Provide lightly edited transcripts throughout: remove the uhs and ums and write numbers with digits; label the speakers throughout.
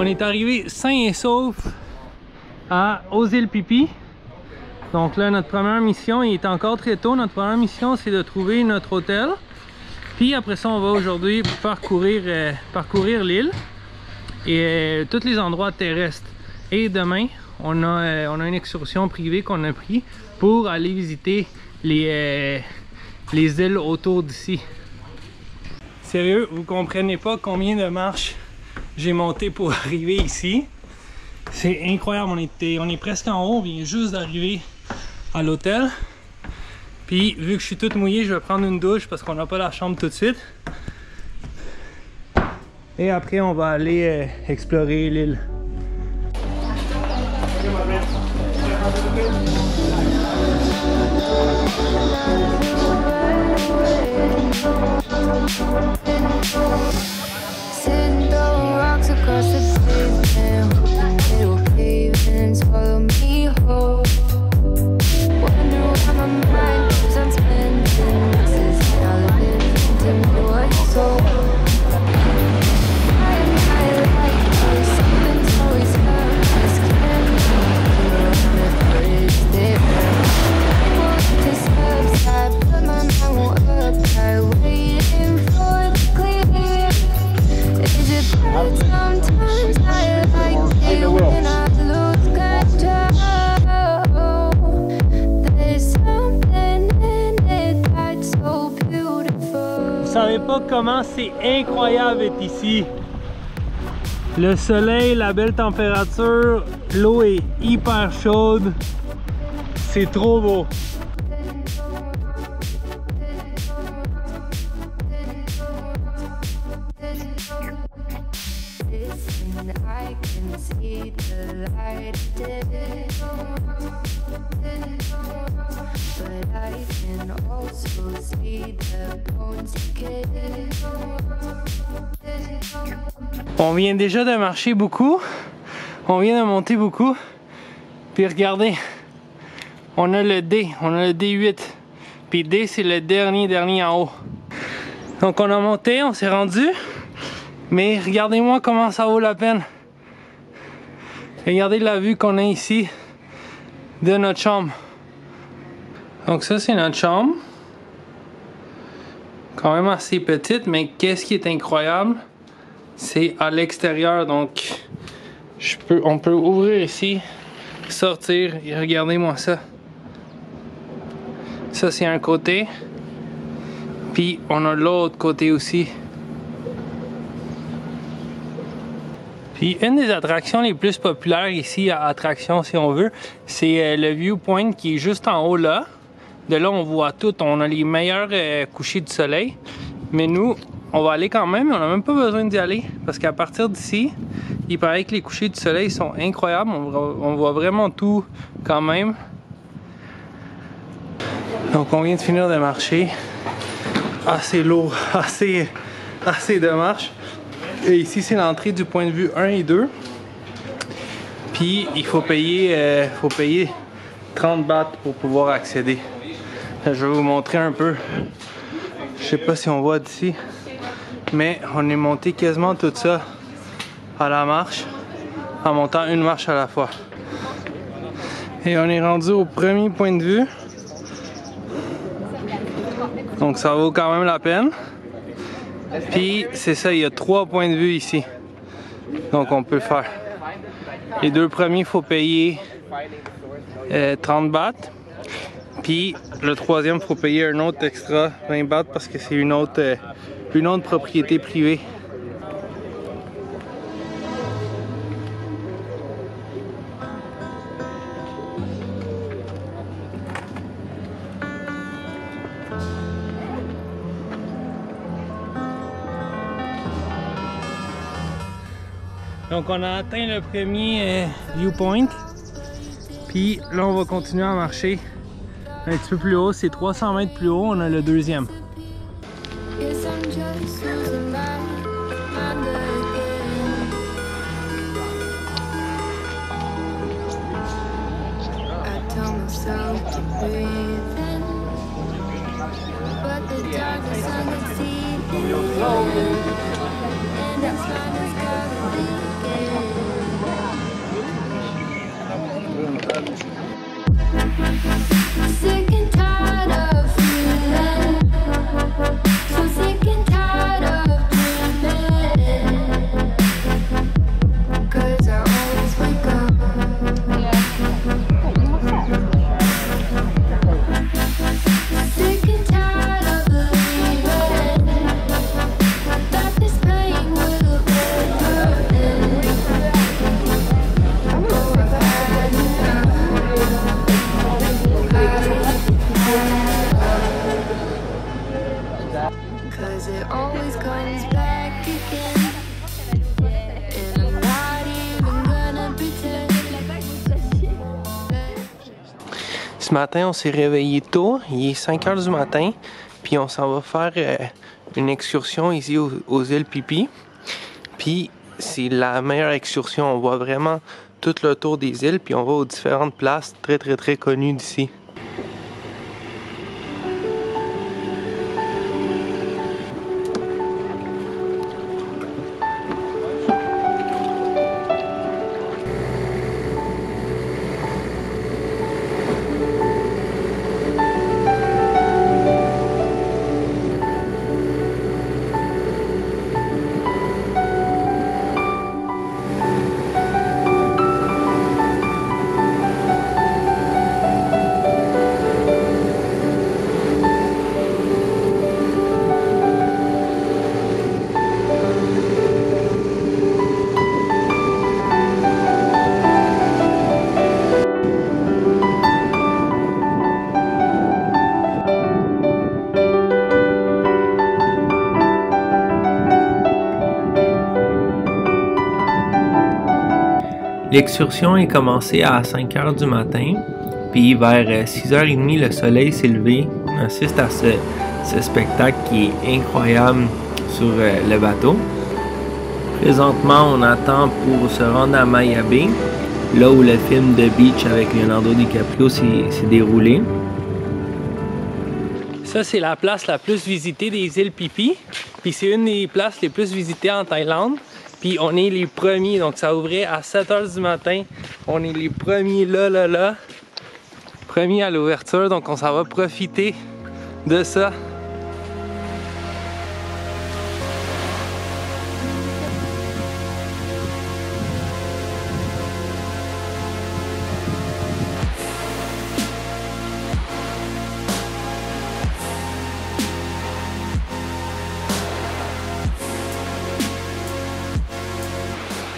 Speaker 1: est arrivé sain et sauf aux îles Phi-Phi. Donc là, notre première mission, il est encore très tôt. Notre première mission, c'est de trouver notre hôtel. Puis après ça, on va aujourd'hui parcourir l'île et tous les endroits terrestres. Et demain, on a une excursion privée qu'on a pris pour aller visiter les îles autour d'ici. Sérieux, vous comprenez pas combien de marches j'ai monté pour arriver ici. C'est incroyable, on est presque en haut, on vient juste d'arriver à l'hôtel. Puis vu que je suis toute mouillée, je vais prendre une douche parce qu'on n'a pas la chambre tout de suite. Et après on va aller explorer l'île.
Speaker 2: Sitting throwing rocks across the pavement, hoping it'll cave and swallow me whole. Wonder why my mind keeps on spinning. This is how living into your soul. I like how something's always happening. This can't be around the bridge there. I want to subside, but my mind won't apply. Waiting for the clear. Is it bad? Sometimes I like it when I lose control. There's something in it that's so beautiful.
Speaker 1: Vous savez pas comment c'est incroyable d'être ici. Le soleil, la belle température, l'eau est hyper chaude. C'est trop beau.
Speaker 2: I can see the light of day, but I can also see the bones decay.
Speaker 1: On vient déjà de marcher beaucoup. On vient de monter beaucoup. Puis regardez, on a le D, on a le D8. Puis D, c'est le dernier en haut. Donc on a monté, on s'est rendu. Mais regardez-moi comment ça vaut la peine. Regardez la vue qu'on a ici de notre chambre. Donc ça, c'est notre chambre. Quand même assez petite, mais qu'est-ce qui est incroyable? C'est à l'extérieur, donc on peut ouvrir ici, sortir et regardez-moi ça. Ça, c'est un côté. Puis on a l'autre côté aussi. Puis une des attractions les plus populaires ici à Attraction, si on veut, c'est le viewpoint qui est juste en haut là. De là, on voit tout. On a les meilleurs couchers du soleil. Mais nous, on va aller quand même. On n'a même pas besoin d'y aller. Parce qu'à partir d'ici, il paraît que les couchers du soleil sont incroyables. On voit vraiment tout quand même. Donc on vient de finir de marcher. Assez lourd, assez de marche. Et ici, c'est l'entrée du point de vue 1 et 2. Puis, il faut payer 30 bahts pour pouvoir accéder. Là, je vais vous montrer un peu. Je sais pas si on voit d'ici. Mais on est monté quasiment tout ça à la marche. En montant une marche à la fois. Et on est rendu au premier point de vue. Donc, ça vaut quand même la peine. Puis c'est ça, il y a 3 points de vue ici. Donc on peut le faire. Les 2 premiers, il faut payer 30 bahts. Puis le 3e, il faut payer un autre extra 20 bahts parce que c'est une autre propriété privée. Donc on a atteint le premier viewpoint. Puis là on va continuer à marcher un petit peu plus haut. C'est 300 mètres plus haut, on a le deuxième. Ce matin, on s'est réveillé tôt, il est 5 h du matin, puis on s'en va faire une excursion ici aux îles Phi-Phi. Puis c'est la meilleure excursion, on voit vraiment tout le tour des îles, puis on va aux différentes places très connues d'ici. L'excursion est commencée à 5 h du matin, puis vers 6 h 30 le soleil s'est levé. On assiste à ce spectacle qui est incroyable sur le bateau. Présentement, on attend pour se rendre à Maya Bay, là où le film The Beach avec Leonardo DiCaprio s'est déroulé. Ça, c'est la place la plus visitée des îles Phi-Phi, puis c'est une des places les plus visitées en Thaïlande. Puis on est les premiers, donc ça ouvrait à 7 h du matin. On est les premiers là. Premiers à l'ouverture, donc on s'en va profiter de ça.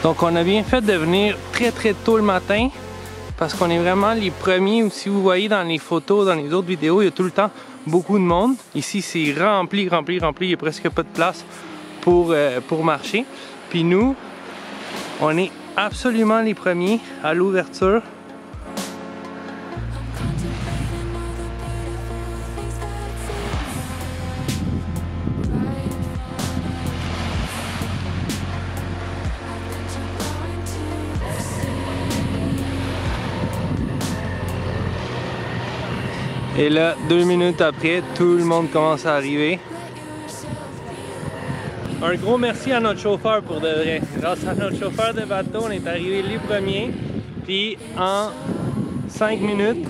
Speaker 1: Donc on a bien fait de venir très tôt le matin parce qu'on est vraiment les premiers. Si vous voyez dans les photos, dans les autres vidéos, il y a tout le temps beaucoup de monde. Ici c'est rempli, il n'y a presque pas de place pour marcher. Puis nous, on est absolument les premiers à l'ouverture. Et là, 2 minutes après, tout le monde commence à arriver. Un gros merci à notre chauffeur pour de vrai. Grâce à notre chauffeur de bateau, on est arrivés les premiers. Puis en 5 minutes,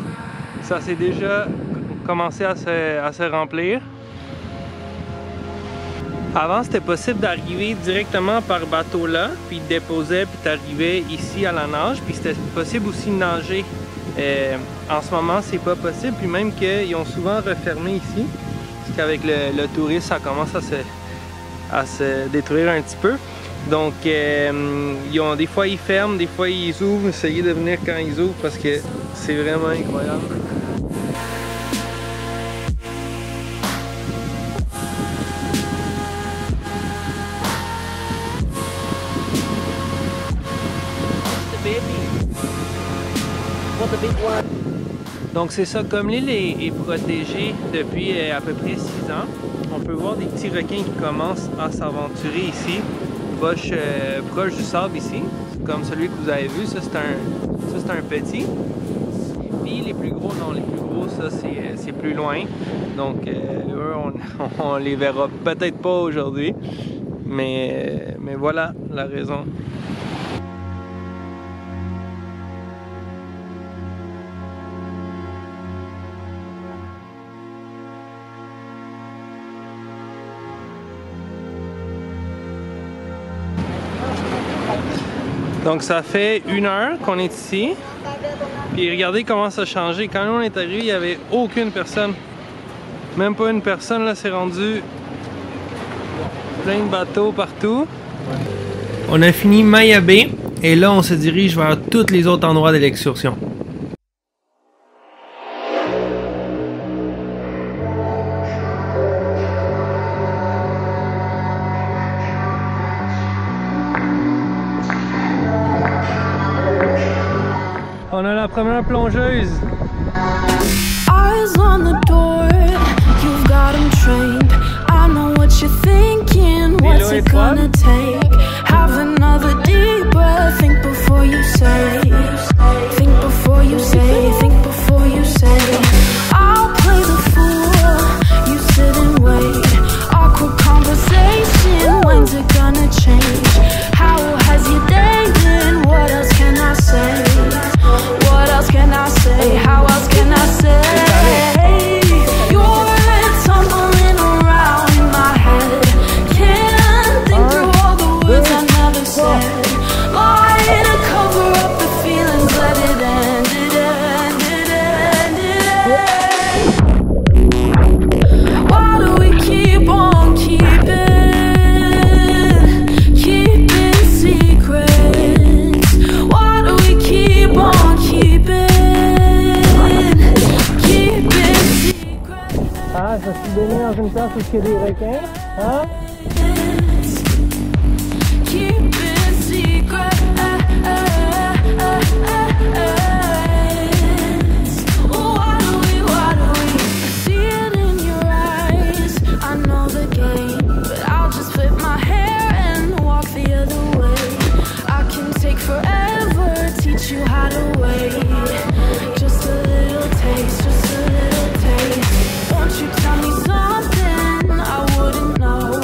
Speaker 1: ça s'est déjà commencé à se remplir. Avant, c'était possible d'arriver directement par bateau là, puis te déposais, puis t'arrivais ici à la nage. Puis c'était possible aussi de nager. En ce moment, c'est pas possible, puis même qu'ils ont souvent refermé ici, parce qu'avec le tourisme, ça commence à se détruire un petit peu. Donc, des fois ils ferment, des fois ils ouvrent. Essayez de venir quand ils ouvrent parce que c'est vraiment incroyable. Donc c'est ça, comme l'île est protégée depuis à peu près 6 ans, on peut voir des petits requins qui commencent à s'aventurer ici, proche du sable ici, comme celui que vous avez vu. Ça c'est un petit. Puis les plus gros, non, les plus gros, ça c'est plus loin. Donc eux, on les verra peut-être pas aujourd'hui, mais voilà la raison. Donc ça fait 1 heure qu'on est ici. Puis regardez comment ça a changé. Quand nous on est arrivé, il n'y avait aucune personne. Même pas une personne, là, c'est rendu plein de bateaux partout. On a fini Maya Bay et là on se dirige vers tous les autres endroits de l'excursion. On a la première plongeuse.
Speaker 2: Eyes on the door, you've got 'em trained. I know what you're thinking, what's it gonna take? Have another deep breath, think before you say. Think before you say, think before you say. I'll play the fool, you sit and wait. Awkward conversation, when's it gonna change? How has your day been? What else can I say? What else can I say? How else can I say? You're tumbling around in my head. Can't think through all the words I never said. Lie to cover up the feelings, let it end, it end, it end, it end. Why do we keep on keeping secrets? Why do we keep on keeping secrets?
Speaker 1: Ah, je me suis baigné dans une place où il y a des requins. Hein?
Speaker 2: Keeping secrets. Why do we see it in your eyes? I know the game, but I'll just flip my hair and walk the other way. I can take forever, teach you how to wait. Just a little taste, just a little taste. Won't you tell me something I wouldn't know?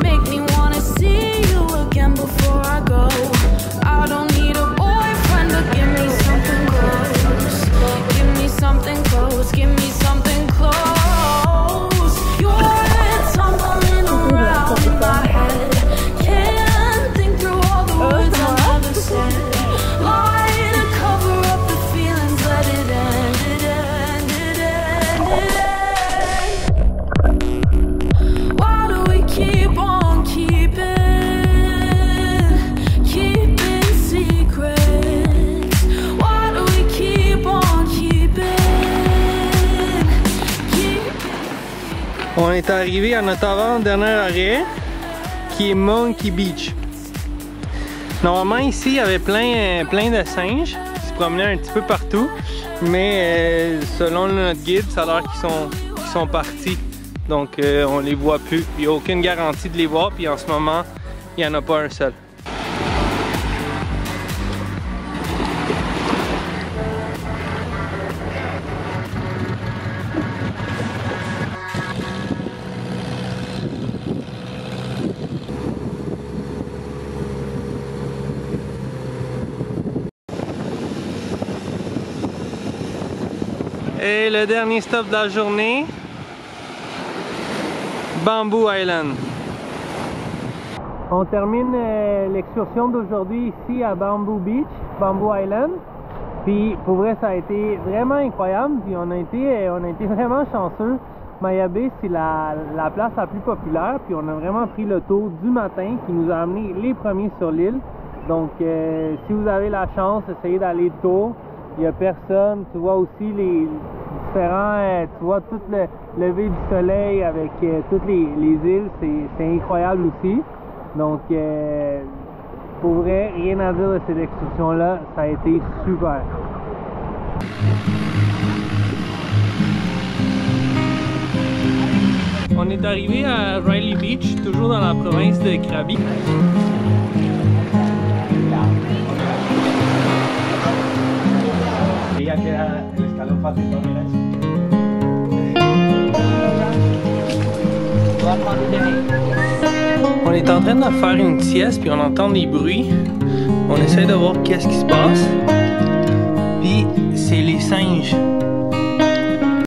Speaker 2: Make me wanna see you again before I go. I don't need a boyfriend, but give me something close. Give me something close, give me something close. You're tumbling around in my head. Can't think through all the words I never said. Lie to cover up the feelings, let it end, it end, it end, it end. Why do we keep on keeping secrets? Why do we keep on keeping
Speaker 1: On est arrivé à notre avant-dernier arrêt qui est Monkey Beach. Normalement ici il y avait plein de singes qui se promenaient un petit peu partout, mais selon notre guide ça a l'air qu'ils sont partis, donc on les voit plus. Il n'y a aucune garantie de les voir, puis en ce moment il n'y en a pas un seul. Et le dernier stop de la journée, Bamboo Island. On termine l'excursion d'aujourd'hui ici à Bamboo Beach, Bamboo Island. Puis pour vrai ça a été vraiment incroyable, puis on a été vraiment chanceux. Maya Bay c'est la place la plus populaire, puis on a vraiment pris le tour du matin qui nous a amenés les premiers sur l'île. Donc si vous avez la chance, essayez d'aller de tour. Il n'y a personne, tu vois aussi les différents, tu vois tout le lever du soleil avec toutes les îles, c'est incroyable aussi. Donc pour vrai, rien à dire de cette excursion là, ça a été super. On est arrivé à Riley Beach, toujours dans la province de Krabi. On est en train de faire une sieste, puis on entend des bruits. On essaie de voir qu'est-ce qui se passe. Puis c'est les singes